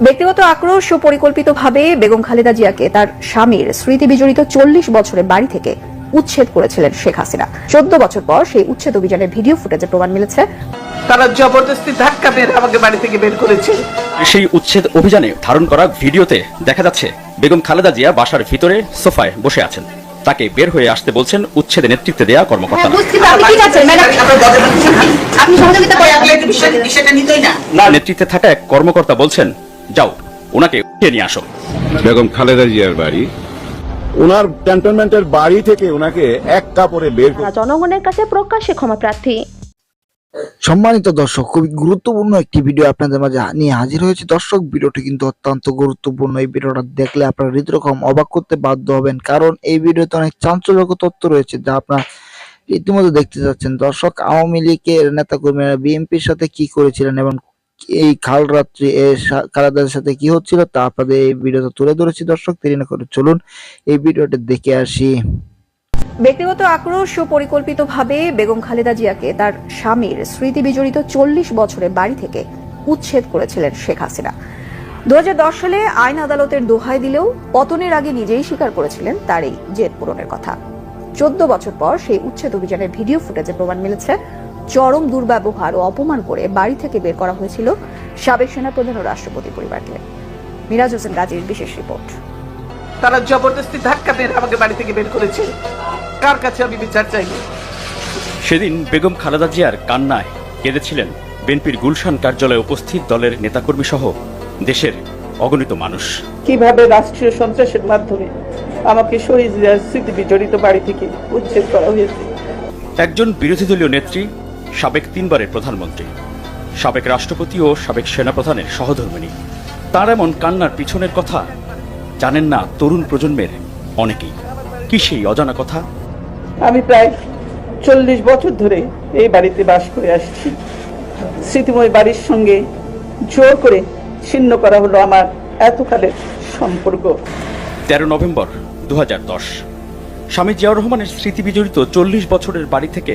ব্যক্তিগত আক্রোশ ও পরিকল্পিতভাবে বেগম খালেদা জিয়াকে তার স্বামীর স্মৃতি বিজড়িত ৪০ বছরের বাড়ি থেকে উচ্ছেদ করেছিলেন শেখ হাসিনা। ১৪ বছর পর সেই উচ্ছেদ অভিযানের ভিডিও ফুটেজে প্রমাণ মিলেছে তারা জবরদস্তি ধাক্কা মেরে আমাকে বাড়ি থেকে বের করেছে। সেই উচ্ছেদ অভিযানে ধারণ করা ভিডিওতে দেখা যাচ্ছে বেগম খালেদা জিয়া বাসার ভিতরে সোফায় বসে আছেন। তাকে বের হয়ে আসতে বলছেন উচ্ছেদে নেতৃত্বে দেয়া কর্মকর্তারা। না, নেতৃত্বে থাকা এক কর্মকর্তা বলছেন, যাও ওনাকে উঠিয়ে নিয়ে আসো। বেগম খালেদা জিয়ার বাড়ি, ওনার ক্যান্টনমেন্টের বাড়ি থেকে ওনাকে এক কাপড়ে বের করে জনগণের কাছে প্রকাশ্যে ক্ষমা প্রার্থী। সম্মানিত দর্শক, খুবই গুরুত্বপূর্ণ একটি ভিডিও আপনাদের মাঝে নিয়ে হাজির হয়েছে। দর্শক, ভিডিওটি কিন্তু অত্যন্ত গুরুত্বপূর্ণ। এই ভিডিওটা দেখলে আপনারা হৃদয়রকম অবাক করতে বাধ্য হবেন, কারণ এই ভিডিওতে অনেক চাঞ্চল্যকর তথ্য রয়েছে যা আপনারা ইতিমধ্যে দেখতে যাচ্ছেন। দর্শক, আওয়ামী লীগের নেতাকর্মীরা বিএনপির সাথে কি করেছিলেন এবং এই কাল রাত্রি খালেদার সাথে কি হচ্ছিল তা আপনাদের এই ভিডিওতে তুলে ধরেছি। দর্শক, দেরি না করে চলুন এই ভিডিওটি দেখে আসি। ব্যক্তিগত আক্রোশ ও পরিকল্পিতভাবে বেগম খালেদা জিয়াকে তার স্বামীর স্মৃতি বিজড়িত ৪০ বছরের বাড়ি থেকে উচ্ছেদ করেছিলেন শেখ হাসিনা। ২০১০ সালে আইন আদালতের দোহাই দিলেও পতনের আগে নিজেই স্বীকার করেছিলেন তার এই জেদ পূরণের কথা। ১৪ বছর পর সেই উচ্ছেদ অভিযানের ভিডিও ফুটেজে প্রমাণ মিলেছে চরম দুর্ব্যবহার ও অপমান করে বাড়ি থেকে বের করা হয়েছিল সাবেক সেনাপ্রধান ও রাষ্ট্রপতি পরিবারকে। মিরাজ হোসেন গাজীর বিশেষ রিপোর্ট। তারা জবরদস্তি ধাক্কা মেরে আমাকে বাড়ি থেকে বের করেছে। কার কাছে আমি বিচার চাই? সেদিন বেগম খালেদা জিয়ার কান্নায় কেঁদেছিলেন বিএনপির গুলশান কার্যালয়ে উপস্থিত দলের নেতাকর্মী সহ দেশের অগণিত মানুষ। কিভাবে রাষ্ট্রীয় সন্ত্রাসের মাধ্যমে আমাকে শহীদ জিয়ার স্মৃতি বিজড়িত বাড়ি থেকে উচ্ছেদ করা হয়েছে। একজন বিরোধী দলীয় নেত্রী, সাবেক ৩ বারের প্রধানমন্ত্রী, সাবেক রাষ্ট্রপতি ও সাবেক সেনাপ্রধানের সহধর্মিণী, তার এমন কান্নার পিছনের কথা জানেন না তরুণ প্রজন্মের অনেকেই। কি সেই অজানা কথা? আমি প্রায় ৪০ বছর ধরে এই বাড়িতে বাস করে আসছি। স্মৃতিময় বাড়ির সঙ্গে জোর করে ছিন্ন করা হলো আমার এতকালের সম্পর্ক। ১৩ নভেম্বর ২০১০ স্বামী জিয়াউর রহমানের স্মৃতি বিজড়িত ৪০ বছরের বাড়ি থেকে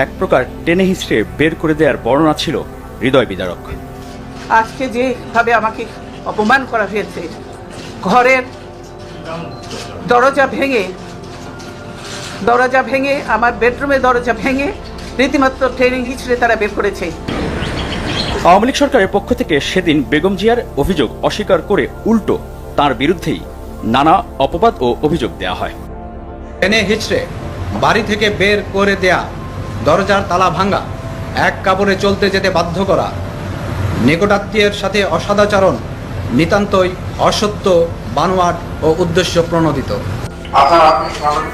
এক প্রকার টেনে হিঁচড়ে বের করে দেওয়ার বর্ণনা ছিল হৃদয় বিদারক। আজকে যেভাবে আমাকে অপমান করা হয়েছে, ঘরের দরজা ভেঙে আমার বেডরুমের দরজা ভেঙে রীতিমাত্র ট্রেনিং হিচড়ে তারা বের করেছে। আওয়ামী লীগ সরকারের পক্ষ থেকে সেদিন বেগম জিয়ার অভিযোগ অস্বীকার করে উল্টো তার বিরুদ্ধেই নানা অপবাদ ও অভিযোগ দেওয়া হয়। টেনে হিচড়ে বাড়ি থেকে বের করে দেয়া, দরজার তালা ভাঙা, এক কাপড়ে চলতে যেতে বাধ্য করা, নিকটাত্মীয়ের সাথে অসদাচরণ নিতান্তই অসত্য, বানোয়াট ও উদ্দেশ্য প্রণোদিত।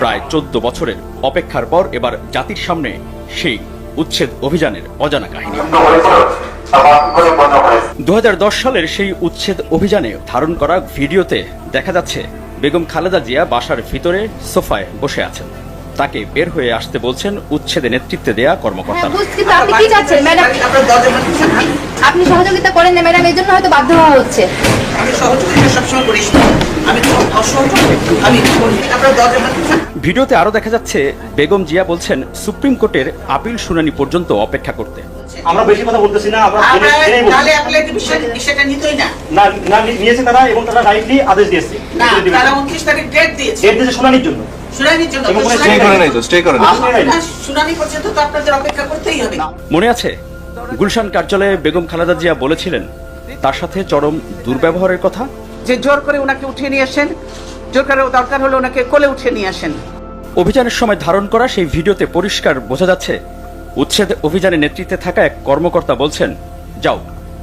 প্রায় ১৪ বছরের অপেক্ষার পর এবার জাতির সামনে সেই উচ্ছেদ অভিযানের অজানা কাহিনী। ২০১০ সালের সেই উচ্ছেদ অভিযানে ধারণ করা ভিডিওতে দেখা যাচ্ছে বেগম খালেদা জিয়া বাসার ভিতরে সোফায় বসে আছেন। তাকে বের হয়ে আসতে বলছেন উচ্ছেদে নেতৃত্বে দেয়া কর্মকর্তারা। আপনি সহযোগিতা করেন না ম্যাডাম, এই জন্য হয়তো বাধ্য হওয়া হচ্ছে। ভিডিওতে আরো দেখা যাচ্ছে বেগম জিয়া বলছেন সুপ্রিম কোর্টের আপিল শুনানি পর্যন্ত অপেক্ষা করতে। আমরা বেশি কথা বলতেছি না, বিষয়টা নিতই না। না নিয়েছে তারা, এবং তারা রাইটলি আদেশ দিয়েছে, তারা 29 তারিখ ডেট দিয়েছে শুনানির জন্য। শুনানি পর্যন্ত তো আপনাদের অপেক্ষা করতেই হবে। মনে আছে গুলশান কার্যালয়ে বেগম খালেদা জিয়া বলেছিলেন তার সাথে চরম দুর্ব্যবহারের কথা, যে জোর করে ওনাকে উঠিয়ে নিয়ে আসেন, জোর করে দরকার হলে ওনাকে কোলে উঠিয়ে নিয়ে আসেন। অভিযানের সময় ধারণ করা সেই ভিডিওতে পরিষ্কার বোঝা যাচ্ছে উচ্ছেদ অভিযানে নেতৃত্বে থাকা এক কর্মকর্তা বলছেন, যাও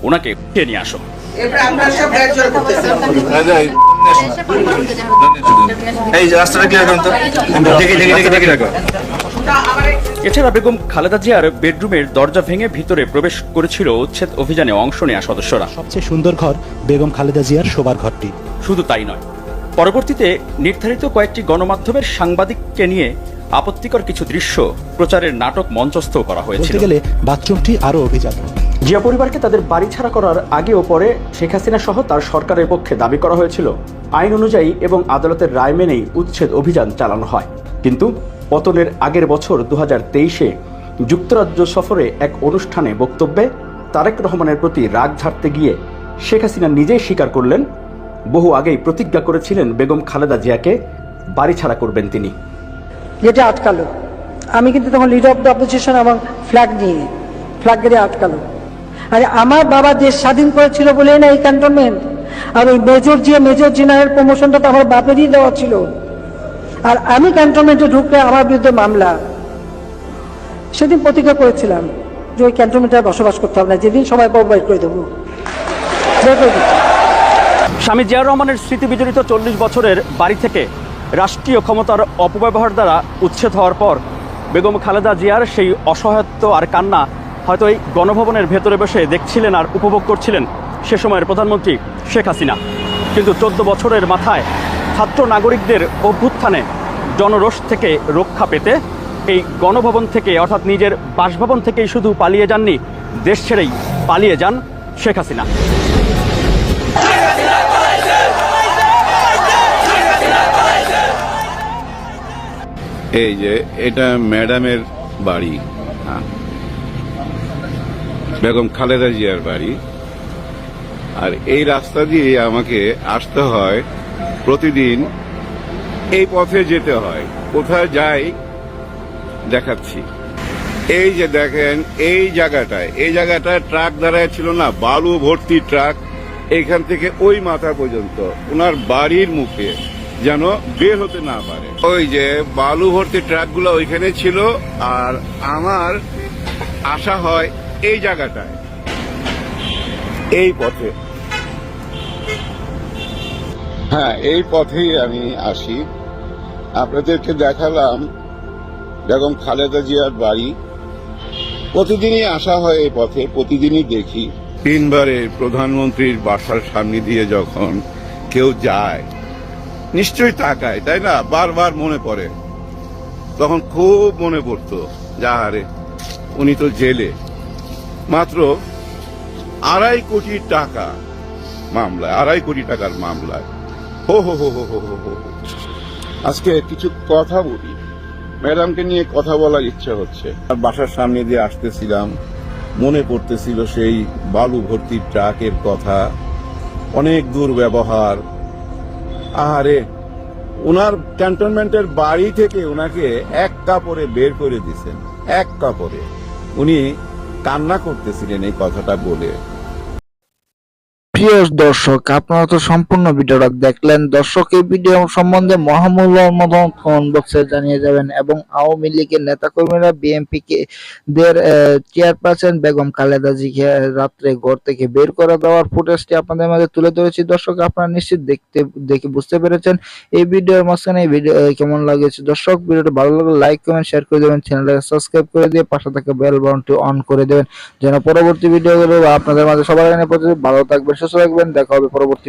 ওনাকে উঠিয়ে নিয়ে আসো। এছাড়া বেগম খালেদা জিয়ার বেডরুমের দরজা ভেঙে ভিতরে প্রবেশ করেছিল উচ্ছেদ অভিযানে অংশ নেওয়া সদস্যরা। সবচেয়ে সুন্দর ঘর বেগম খালেদা জিয়ার শোবার ঘরটি। শুধু তাই নয়, পরবর্তীতে নির্ধারিত কয়েকটি গণমাধ্যমের সাংবাদিককে নিয়ে আপত্তিকর কিছু দৃশ্য প্রচারের নাটক মঞ্চস্থ করা হয়েছিল। বলতে গেলে বাথরুমটি আরো অভিজাত। জিয়া পরিবারকে তাদের বাড়ি ছাড়া করার আগে ও পরে শেখ হাসিনা সহ তার সরকারের পক্ষে দাবি করা হয়েছিল আইন অনুযায়ী এবং আদালতের রায় মেনেই উচ্ছেদ অভিযান চালানো হয়। কিন্তু পতনের আগের বছর ২০২৩-এ যুক্তরাজ্য সফরে এক অনুষ্ঠানে বক্তব্যে তারেক রহমানের প্রতি রাগ ঝাড়তে গিয়ে শেখ হাসিনা নিজেই স্বীকার করলেন বহু আগেই প্রতিজ্ঞা করেছিলেন বেগম খালেদা জিয়াকে বাড়ি ছাড়া করবেন তিনি। যেটা আটকালো, আমি কিন্তু তখন লিডার অফ দ্য অপোজিশন এবং ফ্ল্যাগ গেড়ে আটকালো। আরে আমার বাবা দেশ স্বাধীন করেছিল বলেই না এই ক্যান্টনমেন্ট। আর ওই মেজর জেনারেল প্রমোশনটা তো আমার বাপেরই দেওয়া ছিল। আর আমি ক্যান্টনমেন্টে ঢুকলে আমার বিরুদ্ধে মামলা। সেদিন প্রতিজ্ঞা করেছিলাম যে ওই ক্যান্টনমেন্টে আর বসবাস করতে হবে না, যেদিন সবাই বাইর করে দেবো। স্বামী জিয়াউর রহমানের স্মৃতি বিজড়িত 40 বছরের বাড়ি থেকে রাষ্ট্রীয় ক্ষমতার অপব্যবহার দ্বারা উচ্ছেদ হওয়ার পর বেগম খালেদা জিয়ার সেই অসহায়ত্ব আর কান্না হয়তো এই গণভবনের ভেতরে বসে দেখছিলেন আর উপভোগ করছিলেন সে সময়ের প্রধানমন্ত্রী শেখ হাসিনা। কিন্তু 14 বছরের মাথায় ছাত্র নাগরিকদের অভ্যুত্থানে জনরোষ থেকে রক্ষা পেতে এই গণভবন থেকে অর্থাৎ নিজের বাসভবন থেকেই শুধু পালিয়ে যাননি, দেশ ছেড়েই পালিয়ে যান শেখ হাসিনা। এই যে এটা ম্যাডামের বাড়ি, হ্যাঁ, বেগম খালেদা জিয়ার বাড়ি। আর এই রাস্তা দিয়ে আমাকে আসতে হয় প্রতিদিন, এই পথে যেতে হয়। কোথায় যাই দেখাচ্ছি। এই যে দেখেন এই জায়গাটায় ট্রাক দাঁড়ায় ছিল না, বালু ভর্তি ট্রাক, এইখান থেকে ওই মাথা পর্যন্ত ওনার বাড়ির মুখে যেন বের হতে না পারে। ওই যে বালু ভর্তি ট্রাকগুলো ওইখানে ছিল, আর আমার আসা হয় এই জায়গাটায়, এই পথে। হ্যাঁ, এই পথেই আমি আসি। আপনাদেরকে দেখালাম বেগম খালেদা জিয়ার বাড়ি। প্রতিদিনই আসা হয় এই পথে, প্রতিদিনই দেখি। 3 বারে প্রধানমন্ত্রীর বাসার সামনে দিয়ে যখন কেউ যায় নিশ্চয়ই তাকায়, তাই না? বারবার মনে পড়ে। তখন খুব মনে পড়তো, যাহারে উনি তো জেলে, মাত্র 2.5 কোটি টাকা মামলায়, 2.5 কোটি টাকার মামলায়। হো হো হো হো হো হো। আজকে কিছু কথা বলি, ম্যাডামকে নিয়ে কথা বলার ইচ্ছা হচ্ছে। আর বাসার সামনে দিয়ে আসতেছিলাম, মনে পড়তেছিল সেই বালু ভর্তি ট্রাকের কথা, অনেক দুর্ব্যবহার। আরে ওনার ক্যান্টনমেন্টের বাড়ি থেকে ওনাকে এক কাপড়ে বের করে দিয়েছেন, এক কাপড়ে। উনি কান্না করতেছিলেন এই কথাটা বলে। প্রিয় দর্শক, আপনারা তো সম্পূর্ণ ভিডিওটা দেখলেন। দর্শক, এই ভিডিও সম্বন্ধে মহামূল্যবান মতামত কমেন্ট বক্সে জানিয়ে যাবেন এবং আওয়ামী লীগের নেতাকর্মীরা বিএনপি দের চেয়ারপারসন বেগম খালেদা জিকে রাত্রে ঘর থেকে বের করে দেওয়ার ফুটেজটি আপনাদের মাঝে তুলে ধরেছি। দর্শক, আপনারা নিশ্চিত দেখে বুঝতে পেরেছেন এই ভিডিওর মাঝখানে এই ভিডিও কেমন লাগেছে। দর্শক, ভিডিওটা ভালো লাগলে লাইক কমেন্ট শেয়ার করে দেবেন, চ্যানেলটাকে সাবস্ক্রাইব করে দিয়ে পাশে থাকা বেল বাটনটি অন করে দেবেন যেন পরবর্তী ভিডিওগুলো আপনাদের মাঝে সবার আগে পৌঁছে। ভালো থাকবেন, সুস্থ থাকবেন, দেখা হবে পরবর্তী